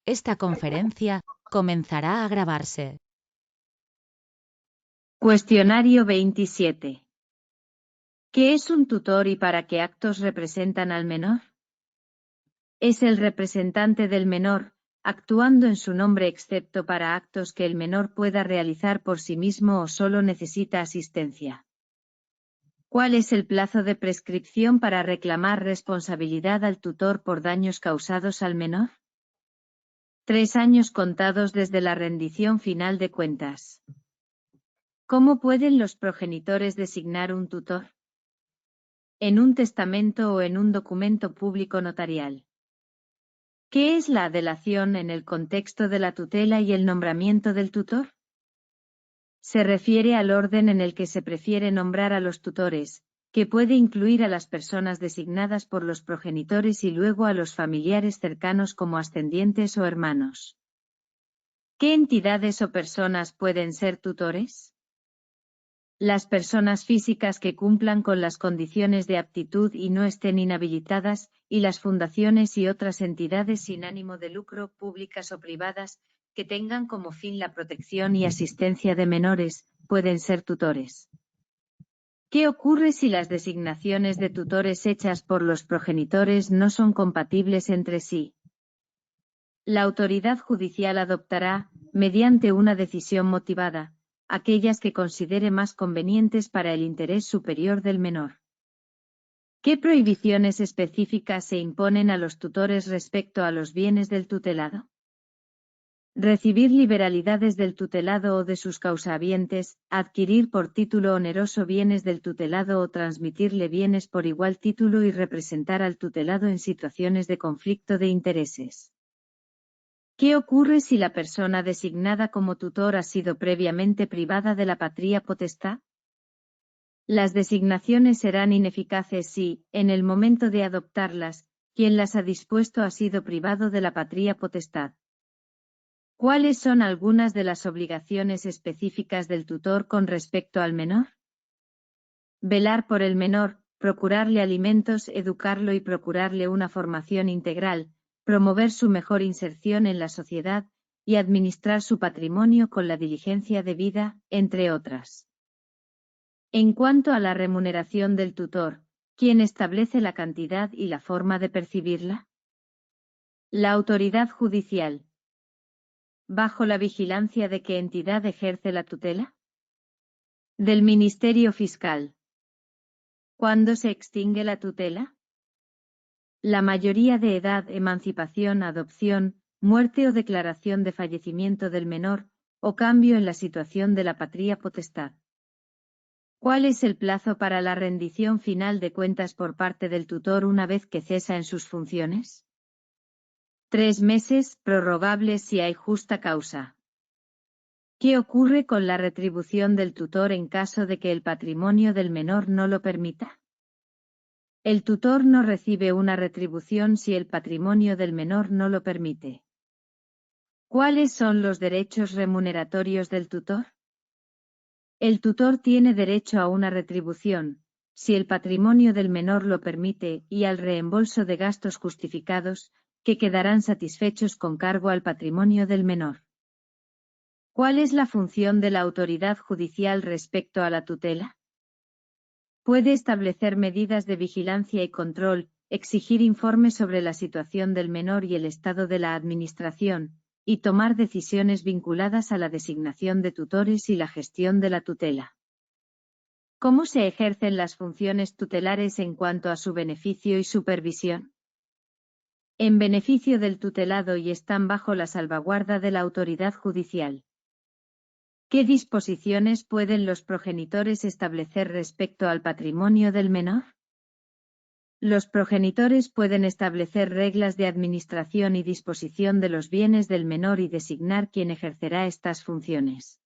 Esta conferencia comenzará a grabarse. Cuestionario 27. ¿Qué es un tutor y para qué actos representan al menor? Es el representante del menor, actuando en su nombre excepto para actos que el menor pueda realizar por sí mismo o solo necesita asistencia. ¿Cuál es el plazo de prescripción para reclamar responsabilidad al tutor por daños causados al menor? 3 años contados desde la rendición final de cuentas. ¿Cómo pueden los progenitores designar un tutor? En un testamento o en un documento público notarial. ¿Qué es la adelación en el contexto de la tutela y el nombramiento del tutor? Se refiere al orden en el que se prefiere nombrar a los tutores, que puede incluir a las personas designadas por los progenitores y luego a los familiares cercanos como ascendientes o hermanos. ¿Qué entidades o personas pueden ser tutores? Las personas físicas que cumplan con las condiciones de aptitud y no estén inhabilitadas, y las fundaciones y otras entidades sin ánimo de lucro, públicas o privadas, que tengan como fin la protección y asistencia de menores, pueden ser tutores. ¿Qué ocurre si las designaciones de tutores hechas por los progenitores no son compatibles entre sí? La autoridad judicial adoptará, mediante una decisión motivada, aquellas que considere más convenientes para el interés superior del menor. ¿Qué prohibiciones específicas se imponen a los tutores respecto a los bienes del tutelado? Recibir liberalidades del tutelado o de sus causahabientes, adquirir por título oneroso bienes del tutelado o transmitirle bienes por igual título y representar al tutelado en situaciones de conflicto de intereses. ¿Qué ocurre si la persona designada como tutor ha sido previamente privada de la patria potestad? Las designaciones serán ineficaces si, en el momento de adoptarlas, quien las ha dispuesto ha sido privado de la patria potestad. ¿Cuáles son algunas de las obligaciones específicas del tutor con respecto al menor? Velar por el menor, procurarle alimentos, educarlo y procurarle una formación integral, promover su mejor inserción en la sociedad, y administrar su patrimonio con la diligencia debida, entre otras. En cuanto a la remuneración del tutor, ¿quién establece la cantidad y la forma de percibirla? La autoridad judicial. ¿Bajo la vigilancia de qué entidad ejerce la tutela? Del Ministerio Fiscal. ¿Cuándo se extingue la tutela? La mayoría de edad, emancipación, adopción, muerte o declaración de fallecimiento del menor, o cambio en la situación de la patria potestad. ¿Cuál es el plazo para la rendición final de cuentas por parte del tutor una vez que cesa en sus funciones? 3 meses, prorrogables si hay justa causa. ¿Qué ocurre con la retribución del tutor en caso de que el patrimonio del menor no lo permita? El tutor no recibe una retribución si el patrimonio del menor no lo permite. ¿Cuáles son los derechos remuneratorios del tutor? El tutor tiene derecho a una retribución, si el patrimonio del menor lo permite, y al reembolso de gastos justificados, que quedarán satisfechos con cargo al patrimonio del menor. ¿Cuál es la función de la autoridad judicial respecto a la tutela? Puede establecer medidas de vigilancia y control, exigir informes sobre la situación del menor y el estado de la administración, y tomar decisiones vinculadas a la designación de tutores y la gestión de la tutela. ¿Cómo se ejercen las funciones tutelares en cuanto a su beneficio y supervisión? En beneficio del tutelado y están bajo la salvaguarda de la autoridad judicial. ¿Qué disposiciones pueden los progenitores establecer respecto al patrimonio del menor? Los progenitores pueden establecer reglas de administración y disposición de los bienes del menor y designar quién ejercerá estas funciones.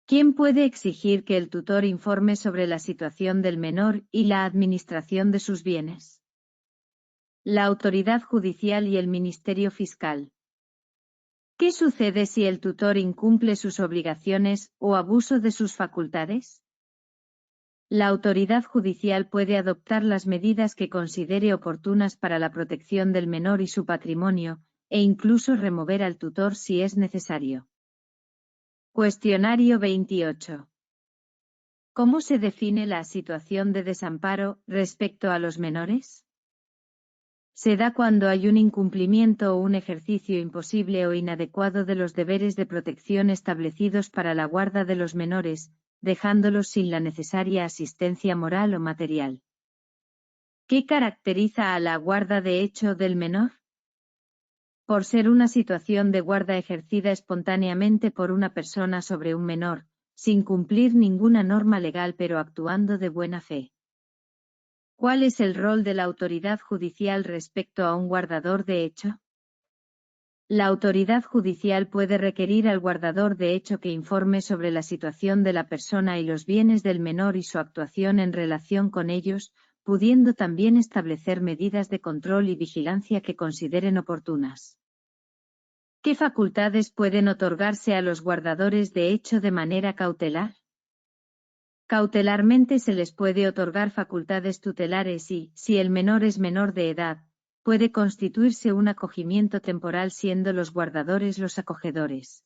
¿Quién puede exigir que el tutor informe sobre la situación del menor y la administración de sus bienes? La autoridad judicial y el Ministerio Fiscal. ¿Qué sucede si el tutor incumple sus obligaciones o abuso de sus facultades? La autoridad judicial puede adoptar las medidas que considere oportunas para la protección del menor y su patrimonio, e incluso remover al tutor si es necesario. Cuestionario 28. ¿Cómo se define la situación de desamparo respecto a los menores? Se da cuando hay un incumplimiento o un ejercicio imposible o inadecuado de los deberes de protección establecidos para la guarda de los menores, dejándolos sin la necesaria asistencia moral o material. ¿Qué caracteriza a la guarda de hecho del menor? Por ser una situación de guarda ejercida espontáneamente por una persona sobre un menor, sin cumplir ninguna norma legal pero actuando de buena fe. ¿Cuál es el rol de la autoridad judicial respecto a un guardador de hecho? La autoridad judicial puede requerir al guardador de hecho que informe sobre la situación de la persona y los bienes del menor y su actuación en relación con ellos, pudiendo también establecer medidas de control y vigilancia que consideren oportunas. ¿Qué facultades pueden otorgarse a los guardadores de hecho de manera cautelar? Cautelarmente se les puede otorgar facultades tutelares y, si el menor es menor de edad, puede constituirse un acogimiento temporal siendo los guardadores los acogedores.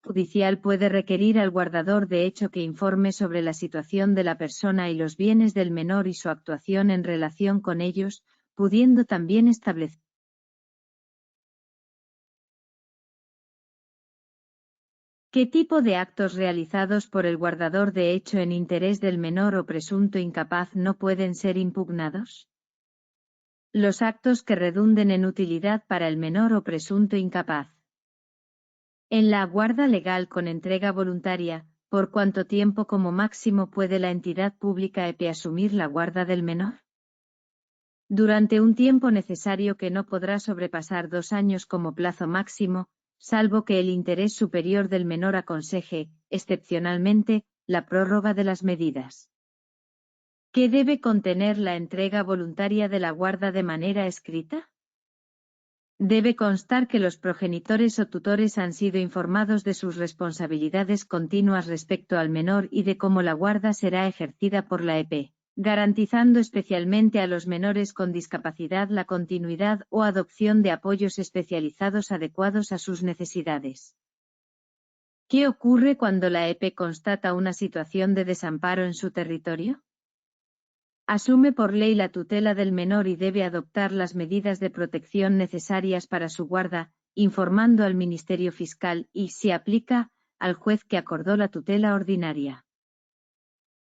Judicial puede requerir al guardador de hecho que informe sobre la situación de la persona y los bienes del menor y su actuación en relación con ellos, pudiendo también establecer. ¿Qué tipo de actos realizados por el guardador de hecho en interés del menor o presunto incapaz no pueden ser impugnados? Los actos que redunden en utilidad para el menor o presunto incapaz. En la guarda legal con entrega voluntaria, ¿por cuánto tiempo como máximo puede la entidad pública EPE asumir la guarda del menor? Durante un tiempo necesario que no podrá sobrepasar 2 años como plazo máximo, salvo que el interés superior del menor aconseje, excepcionalmente, la prórroga de las medidas. ¿Qué debe contener la entrega voluntaria de la guarda de manera escrita? Debe constar que los progenitores o tutores han sido informados de sus responsabilidades continuas respecto al menor y de cómo la guarda será ejercida por la EPE, garantizando especialmente a los menores con discapacidad la continuidad o adopción de apoyos especializados adecuados a sus necesidades. ¿Qué ocurre cuando la EPE constata una situación de desamparo en su territorio? Asume por ley la tutela del menor y debe adoptar las medidas de protección necesarias para su guarda, informando al Ministerio Fiscal y, si aplica, al juez que acordó la tutela ordinaria.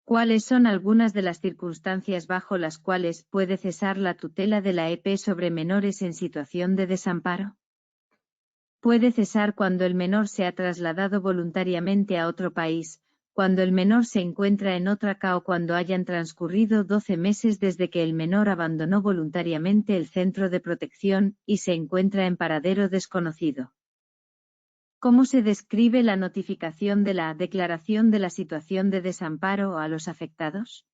¿Cuáles son algunas de las circunstancias bajo las cuales puede cesar la tutela de la EPE sobre menores en situación de desamparo? Puede cesar cuando el menor se ha trasladado voluntariamente a otro país, cuando el menor se encuentra en otra CA o cuando hayan transcurrido 12 meses desde que el menor abandonó voluntariamente el centro de protección y se encuentra en paradero desconocido. ¿Cómo se describe la notificación de la declaración de la situación de desamparo a los afectados?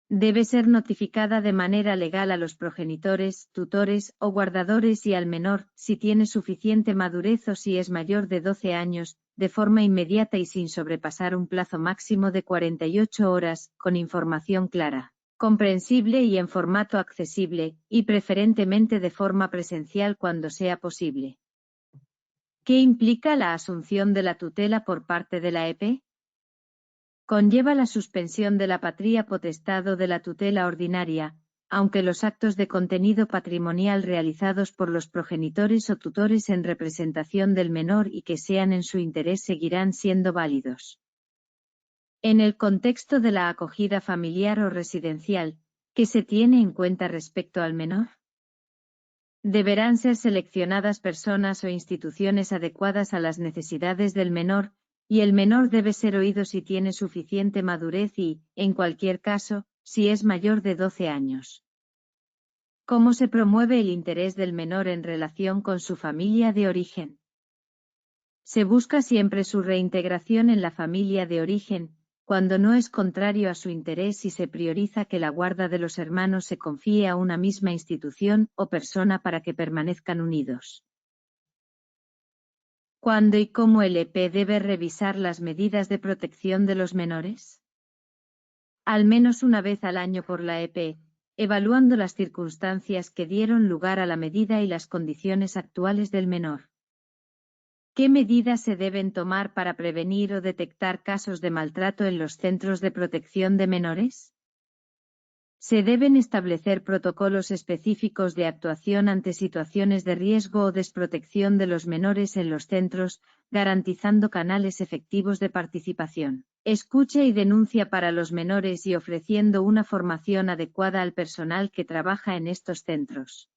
Debe ser notificada de manera legal a los progenitores, tutores o guardadores y al menor, si tiene suficiente madurez o si es mayor de 12 años, de forma inmediata y sin sobrepasar un plazo máximo de 48 horas, con información clara, comprensible y en formato accesible, y preferentemente de forma presencial cuando sea posible. ¿Qué implica la asunción de la tutela por parte de la EPE? Conlleva la suspensión de la patria potestad o de la tutela ordinaria, aunque los actos de contenido patrimonial realizados por los progenitores o tutores en representación del menor y que sean en su interés seguirán siendo válidos. En el contexto de la acogida familiar o residencial, ¿qué se tiene en cuenta respecto al menor? Deberán ser seleccionadas personas o instituciones adecuadas a las necesidades del menor, y el menor debe ser oído si tiene suficiente madurez y, en cualquier caso, si es mayor de 12 años. ¿Cómo se promueve el interés del menor en relación con su familia de origen? Se busca siempre su reintegración en la familia de origen, cuando no es contrario a su interés y se prioriza que la guarda de los hermanos se confíe a una misma institución o persona para que permanezcan unidos. ¿Cuándo y cómo el EPE debe revisar las medidas de protección de los menores? Al menos una vez al año por la EPE, evaluando las circunstancias que dieron lugar a la medida y las condiciones actuales del menor. ¿Qué medidas se deben tomar para prevenir o detectar casos de maltrato en los centros de protección de menores? Se deben establecer protocolos específicos de actuación ante situaciones de riesgo o desprotección de los menores en los centros, garantizando canales efectivos de participación, escucha y denuncia para los menores y ofreciendo una formación adecuada al personal que trabaja en estos centros.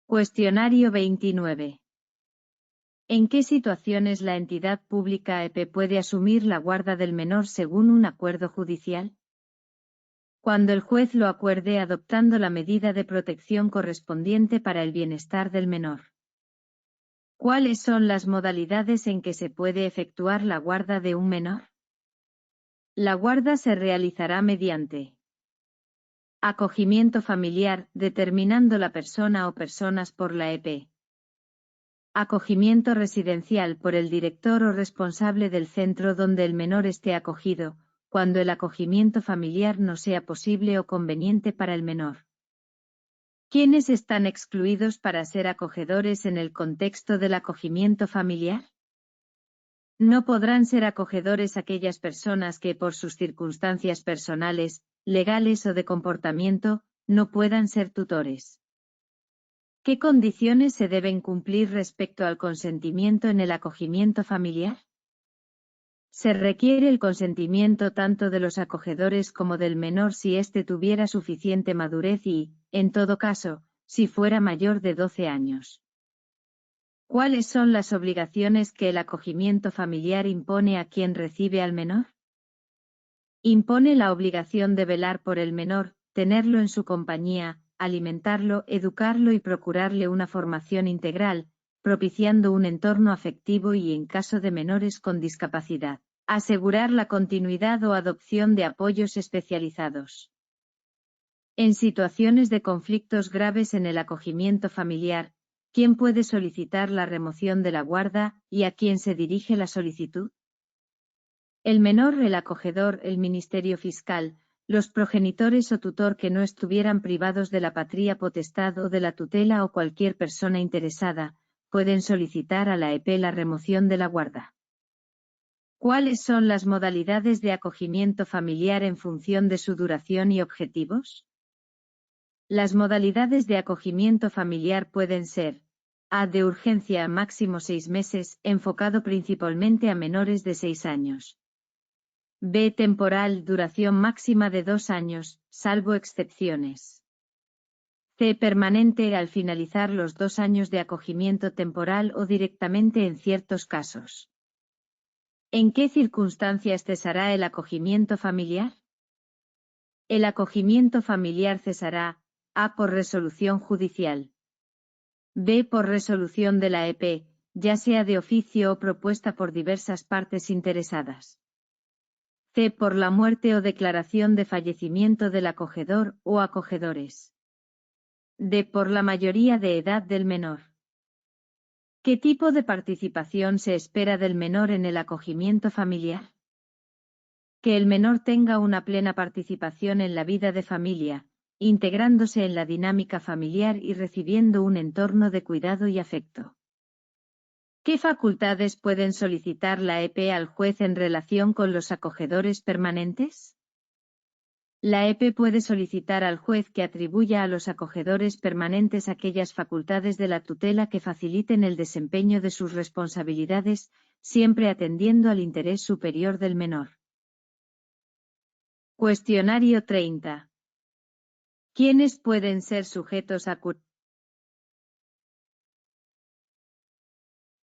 Cuestionario 29. ¿En qué situaciones la entidad pública EP puede asumir la guarda del menor según un acuerdo judicial? Cuando el juez lo acuerde adoptando la medida de protección correspondiente para el bienestar del menor. ¿Cuáles son las modalidades en que se puede efectuar la guarda de un menor? La guarda se realizará mediante acogimiento familiar, determinando la persona o personas por la EP. Acogimiento residencial por el director o responsable del centro donde el menor esté acogido, cuando el acogimiento familiar no sea posible o conveniente para el menor. ¿Quiénes están excluidos para ser acogedores en el contexto del acogimiento familiar? No podrán ser acogedores aquellas personas que por sus circunstancias personales, legales o de comportamiento, no puedan ser tutores. ¿Qué condiciones se deben cumplir respecto al consentimiento en el acogimiento familiar? Se requiere el consentimiento tanto de los acogedores como del menor si éste tuviera suficiente madurez y, en todo caso, si fuera mayor de 12 años. ¿Cuáles son las obligaciones que el acogimiento familiar impone a quien recibe al menor? Impone la obligación de velar por el menor, tenerlo en su compañía, alimentarlo, educarlo y procurarle una formación integral, propiciando un entorno afectivo y en caso de menores con discapacidad, asegurar la continuidad o adopción de apoyos especializados. En situaciones de conflictos graves en el acogimiento familiar, ¿quién puede solicitar la remoción de la guarda y a quién se dirige la solicitud? El menor, el acogedor, el Ministerio Fiscal, los progenitores o tutor que no estuvieran privados de la patria potestad o de la tutela o cualquier persona interesada, pueden solicitar a la EP la remoción de la guarda. ¿Cuáles son las modalidades de acogimiento familiar en función de su duración y objetivos? Las modalidades de acogimiento familiar pueden ser: A. De urgencia, máximo 6 meses, enfocado principalmente a menores de 6 años. B. Temporal, duración máxima de 2 años, salvo excepciones. C. Permanente, al finalizar los 2 años de acogimiento temporal o directamente en ciertos casos. ¿En qué circunstancias cesará el acogimiento familiar? El acogimiento familiar cesará: A. Por resolución judicial. B. Por resolución de la EP, ya sea de oficio o propuesta por diversas partes interesadas. C. Por la muerte o declaración de fallecimiento del acogedor o acogedores. D. Por la mayoría de edad del menor. ¿Qué tipo de participación se espera del menor en el acogimiento familiar? Que el menor tenga una plena participación en la vida de familia, integrándose en la dinámica familiar y recibiendo un entorno de cuidado y afecto. ¿Qué facultades pueden solicitar la EP al juez en relación con los acogedores permanentes? La EP puede solicitar al juez que atribuya a los acogedores permanentes aquellas facultades de la tutela que faciliten el desempeño de sus responsabilidades, siempre atendiendo al interés superior del menor. Cuestionario 30. ¿Quiénes pueden ser sujetos a